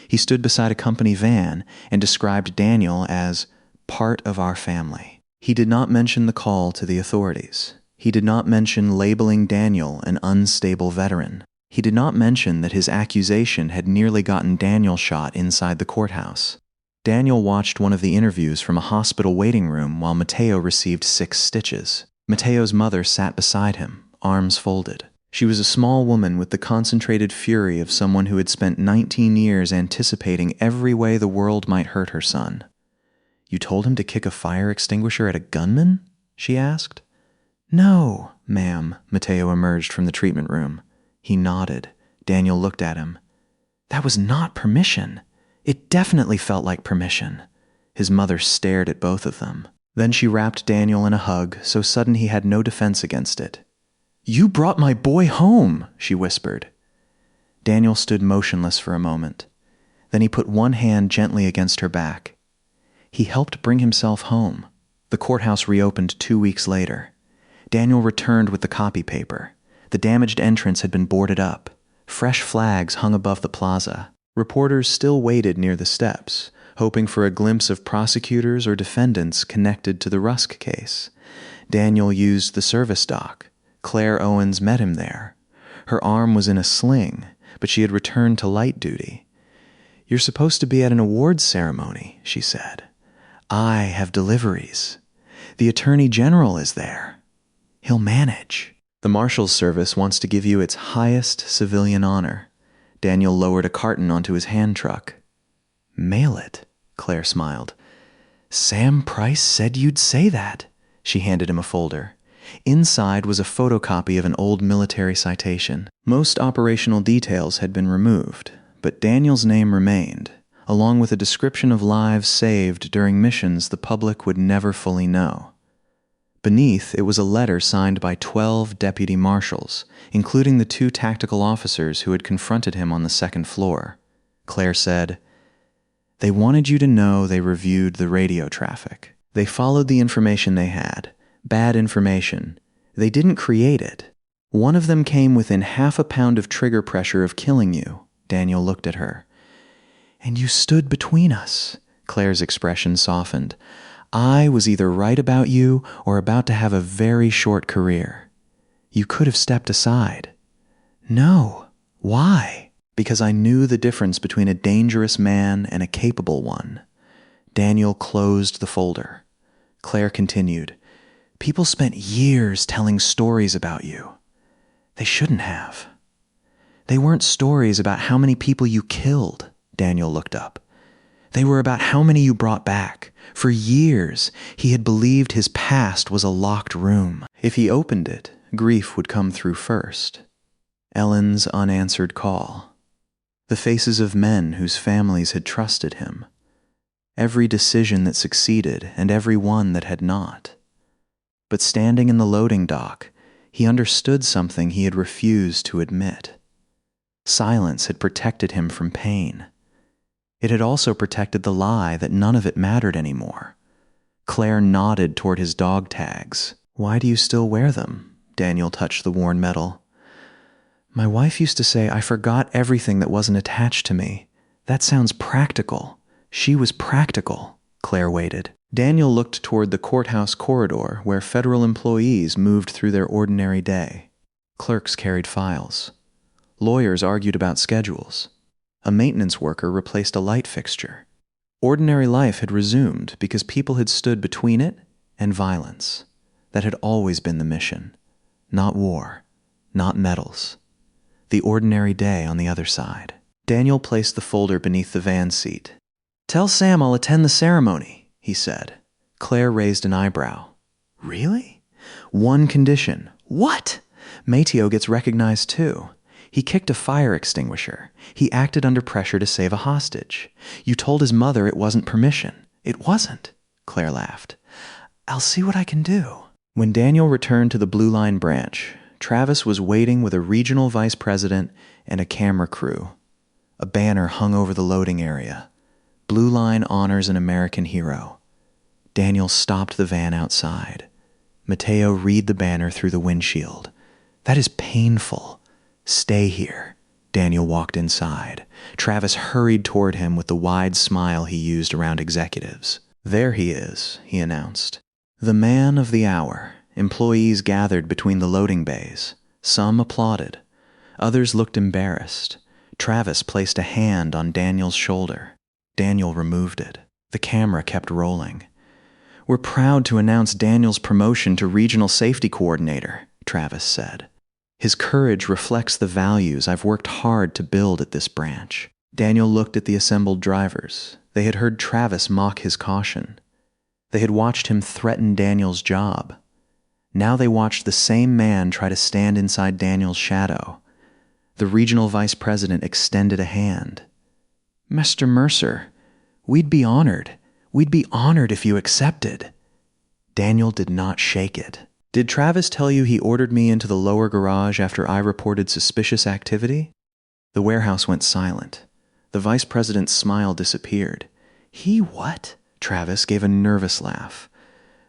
He stood beside a company van and described Daniel as part of our family. He did not mention the call to the authorities. He did not mention labeling Daniel an unstable veteran. He did not mention that his accusation had nearly gotten Daniel shot inside the courthouse. Daniel watched one of the interviews from a hospital waiting room while Mateo received 6 stitches. Mateo's mother sat beside him, arms folded. She was a small woman with the concentrated fury of someone who had spent 19 years anticipating every way the world might hurt her son. "You told him to kick a fire extinguisher at a gunman?" she asked. "No, ma'am," Mateo emerged from the treatment room. He nodded. Daniel looked at him. "That was not permission. It definitely felt like permission." His mother stared at both of them. Then she wrapped Daniel in a hug so sudden he had no defense against it. "You brought my boy home," she whispered. Daniel stood motionless for a moment. Then he put one hand gently against her back. He helped bring himself home. The courthouse reopened 2 weeks later. Daniel returned with the copy paper. The damaged entrance had been boarded up. Fresh flags hung above the plaza. Reporters still waited near the steps, hoping for a glimpse of prosecutors or defendants connected to the Rusk case. Daniel used the service dock. Claire Owens met him there. Her arm was in a sling, but she had returned to light duty. "You're supposed to be at an awards ceremony," she said. "I have deliveries. The Attorney General is there. He'll manage. The Marshal's Service wants to give you its highest civilian honor." Daniel lowered a carton onto his hand truck. "Mail it," Claire smiled. "Sam Price said you'd say that." She handed him a folder. Inside was a photocopy of an old military citation. Most operational details had been removed, but Daniel's name remained, along with a description of lives saved during missions the public would never fully know. Beneath, it was a letter signed by 12 deputy marshals, including the 2 tactical officers who had confronted him on the 2nd floor. Claire said, "They wanted you to know they reviewed the radio traffic. They followed the information they had. Bad information. They didn't create it. One of them came within half a pound of trigger pressure of killing you." Daniel looked at her. "And you stood between us." Claire's expression softened. "I was either right about you or about to have a very short career. You could have stepped aside." "No. Why?" "Because I knew the difference between a dangerous man and a capable one." Daniel closed the folder. Claire continued, "People spent years telling stories about you. They shouldn't have. They weren't stories about how many people you killed." Daniel looked up. "They were about how many you brought back. For years, he had believed his past was a locked room. If he opened it, grief would come through first." Ellen's unanswered call. The faces of men whose families had trusted him. Every decision that succeeded and every one that had not. But standing in the loading dock, he understood something he had refused to admit. Silence had protected him from pain. It had also protected the lie that none of it mattered anymore. Claire nodded toward his dog tags. "Why do you still wear them?" Daniel touched the worn metal. "My wife used to say I forgot everything that wasn't attached to me. That sounds practical. She was practical." Claire waited. Daniel looked toward the courthouse corridor where federal employees moved through their ordinary day. Clerks carried files. Lawyers argued about schedules. A maintenance worker replaced a light fixture. Ordinary life had resumed because people had stood between it and violence. That had always been the mission. Not war, not medals. The ordinary day on the other side. Daniel placed the folder beneath the van seat. "Tell Sam I'll attend the ceremony," he said. Claire raised an eyebrow. "Really?" "One condition." "What?" "Mateo gets recognized too. He kicked a fire extinguisher. He acted under pressure to save a hostage. You told his mother it wasn't permission." "It wasn't," Claire laughed. "I'll see what I can do." When Daniel returned to the Blue Line branch, Travis was waiting with a regional vice president and a camera crew. A banner hung over the loading area. "Blue Line honors an American hero." Daniel stopped the van outside. Mateo read the banner through the windshield. "That is painful. Stay here." Daniel walked inside. Travis hurried toward him with the wide smile he used around executives. "There he is," he announced. The man of the hour. Employees gathered between the loading bays. Some applauded. Others looked embarrassed. Travis placed a hand on Daniel's shoulder. Daniel removed it. The camera kept rolling. "We're proud to announce Daniel's promotion to Regional Safety Coordinator," Travis said. "His courage reflects the values I've worked hard to build at this branch." Daniel looked at the assembled drivers. They had heard Travis mock his caution. They had watched him threaten Daniel's job. Now they watched the same man try to stand inside Daniel's shadow. The regional vice president extended a hand. "Mr. Mercer, we'd be honored. We'd be honored if you accepted." Daniel did not shake it. "Did Travis tell you he ordered me into the lower garage after I reported suspicious activity?" The warehouse went silent. The vice president's smile disappeared. "He what?" Travis gave a nervous laugh.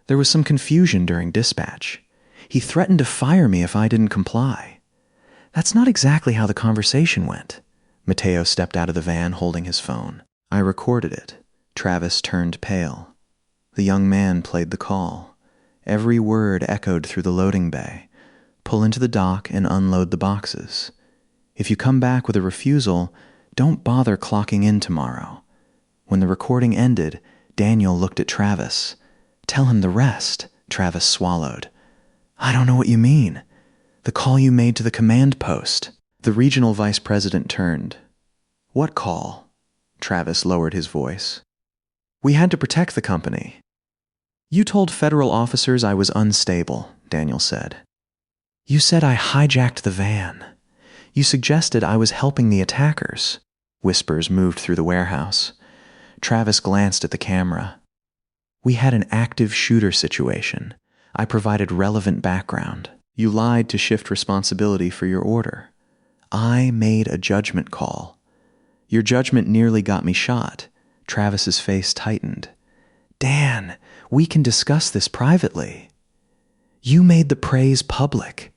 "There was some confusion during dispatch. He threatened to fire me if I didn't comply." "That's not exactly how the conversation went." Mateo stepped out of the van holding his phone. "I recorded it." Travis turned pale. The young man played the call. Every word echoed through the loading bay. "Pull into the dock and unload the boxes. If you come back with a refusal, don't bother clocking in tomorrow." When the recording ended, Daniel looked at Travis. "Tell him the rest," Travis swallowed. "I don't know what you mean." "The call you made to the command post." The regional vice president turned. "What call?" Travis lowered his voice. "We had to protect the company." "You told federal officers I was unstable," Daniel said. "You said I hijacked the van. You suggested I was helping the attackers." Whispers moved through the warehouse. Travis glanced at the camera. "We had an active shooter situation. I provided relevant background. You lied to shift responsibility for your order. I made a judgment call. Your judgment nearly got me shot." Travis's face tightened. "Dan, we can discuss this privately." "You made the praise public.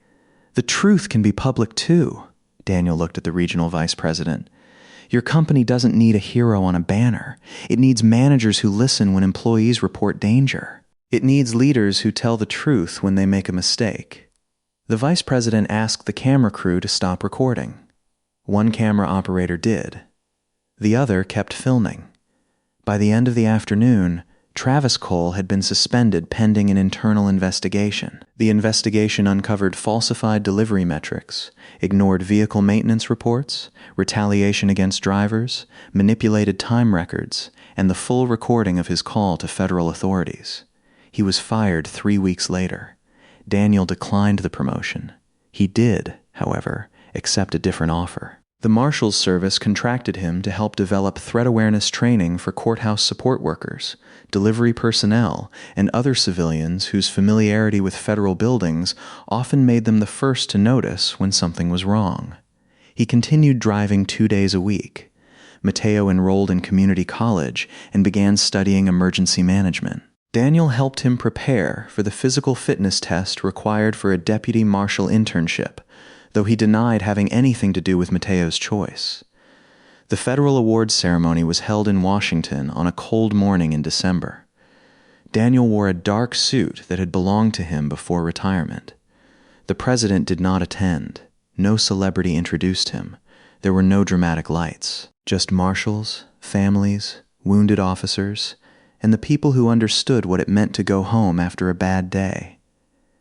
The truth can be public too." Daniel looked at the regional vice president. "Your company doesn't need a hero on a banner. It needs managers who listen when employees report danger. It needs leaders who tell the truth when they make a mistake." The vice president asked the camera crew to stop recording. One camera operator did. The other kept filming. By the end of the afternoon, Travis Cole had been suspended pending an internal investigation. The investigation uncovered falsified delivery metrics, ignored vehicle maintenance reports, retaliation against drivers, manipulated time records, and the full recording of his call to federal authorities. He was fired 3 weeks later. Daniel declined the promotion. He did, however, accept a different offer. The Marshals Service contracted him to help develop threat awareness training for courthouse support workers, delivery personnel, and other civilians whose familiarity with federal buildings often made them the first to notice when something was wrong. He continued driving 2 days a week. Mateo enrolled in community college and began studying emergency management. Daniel helped him prepare for the physical fitness test required for a deputy marshal internship, though he denied having anything to do with Mateo's choice. The federal awards ceremony was held in Washington on a cold morning in December. Daniel wore a dark suit that had belonged to him before retirement. The president did not attend. No celebrity introduced him. There were no dramatic lights, just marshals, families, wounded officers, and the people who understood what it meant to go home after a bad day.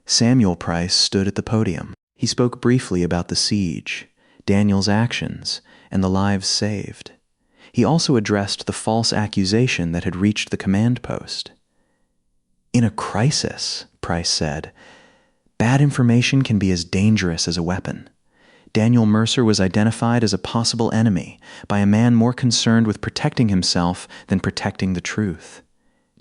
Samuel Price stood at the podium. He spoke briefly about the siege, Daniel's actions, and the lives saved. He also addressed the false accusation that had reached the command post. "In a crisis," Price said, "bad information can be as dangerous as a weapon. Daniel Mercer was identified as a possible enemy by a man more concerned with protecting himself than protecting the truth.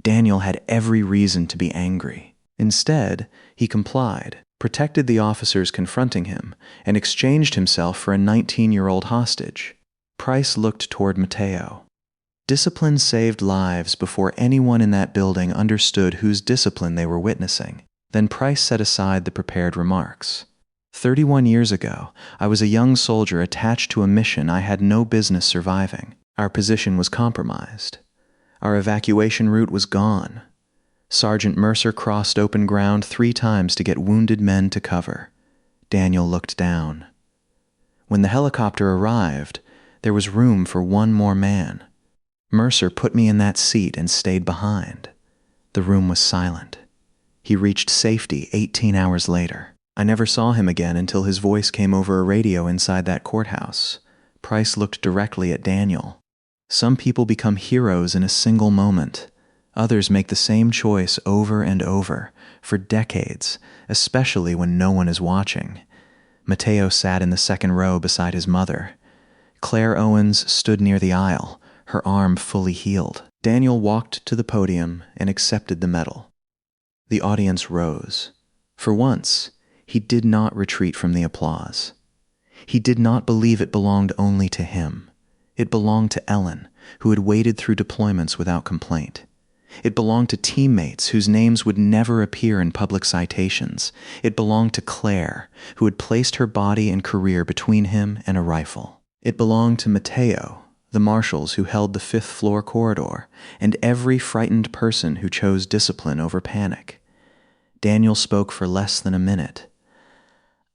Daniel had every reason to be angry. Instead, he complied, protected the officers confronting him, and exchanged himself for a 19-year-old hostage." Price looked toward Mateo. Discipline saved lives before anyone in that building understood whose discipline they were witnessing. Then Price set aside the prepared remarks. 31 years ago, I was a young soldier attached to a mission I had no business surviving. Our position was compromised. Our evacuation route was gone. Sergeant Mercer crossed open ground 3 times to get wounded men to cover. Daniel looked down. When the helicopter arrived, there was room for one more man. Mercer put me in that seat and stayed behind. The room was silent. He reached safety 18 hours later. I never saw him again until his voice came over a radio inside that courthouse. Price looked directly at Daniel. Some people become heroes in a single moment. Others make the same choice over and over, for decades, especially when no one is watching. Mateo sat in the second row beside his mother. Claire Owens stood near the aisle, her arm fully healed. Daniel walked to the podium and accepted the medal. The audience rose. For once, he did not retreat from the applause. He did not believe it belonged only to him. It belonged to Ellen, who had waded through deployments without complaint. It belonged to teammates whose names would never appear in public citations. It belonged to Claire, who had placed her body and career between him and a rifle. It belonged to Mateo, the marshals who held the 5th floor corridor, and every frightened person who chose discipline over panic. Daniel spoke for less than a minute.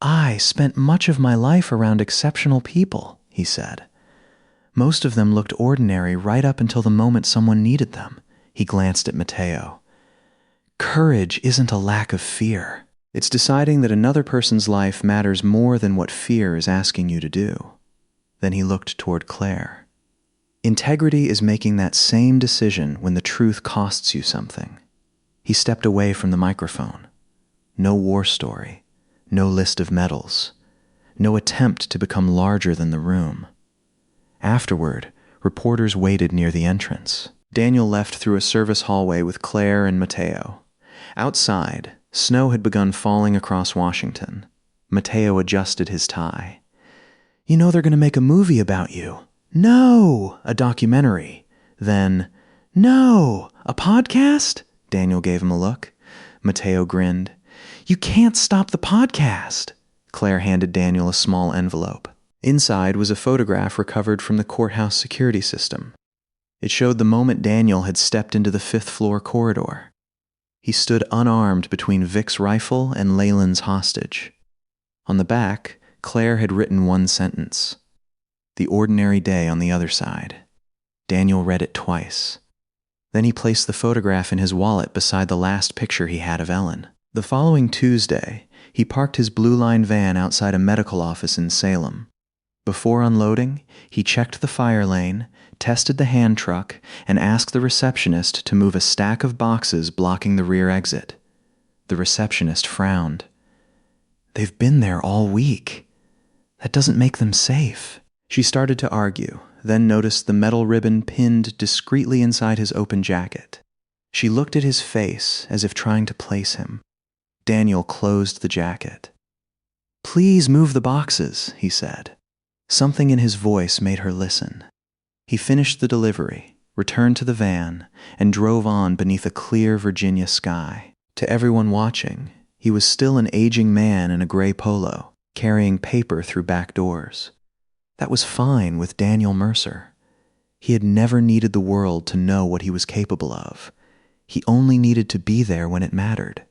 "I spent much of my life around exceptional people," he said. "Most of them looked ordinary right up until the moment someone needed them." He glanced at Mateo. "Courage isn't a lack of fear. It's deciding that another person's life matters more than what fear is asking you to do." Then he looked toward Claire. "Integrity is making that same decision when the truth costs you something." He stepped away from the microphone. No war story, no list of medals, no attempt to become larger than the room. Afterward, reporters waited near the entrance. Daniel left through a service hallway with Claire and Mateo. Outside, snow had begun falling across Washington. Mateo adjusted his tie. "You know they're going to make a movie about you." "No, a documentary." Then, "No, a podcast?" Daniel gave him a look. Mateo grinned. "You can't stop the podcast." Claire handed Daniel a small envelope. Inside was a photograph recovered from the courthouse security system. It showed the moment Daniel had stepped into the 5th floor corridor. He stood unarmed between Vic's rifle and Leyland's hostage. On the back, Claire had written one sentence. "The ordinary day on the other side." Daniel read it twice. Then he placed the photograph in his wallet beside the last picture he had of Ellen. The following Tuesday, he parked his Blue Line van outside a medical office in Salem. Before unloading, he checked the fire lane, tested the hand truck, and asked the receptionist to move a stack of boxes blocking the rear exit. The receptionist frowned. "They've been there all week. That doesn't make them safe." She started to argue, then noticed the metal ribbon pinned discreetly inside his open jacket. She looked at his face as if trying to place him. Daniel closed the jacket. "Please move the boxes," he said. Something in his voice made her listen. He finished the delivery, returned to the van, and drove on beneath a clear Virginia sky. To everyone watching, he was still an aging man in a gray polo, carrying paper through back doors. That was fine with Daniel Mercer. He had never needed the world to know what he was capable of. He only needed to be there when it mattered.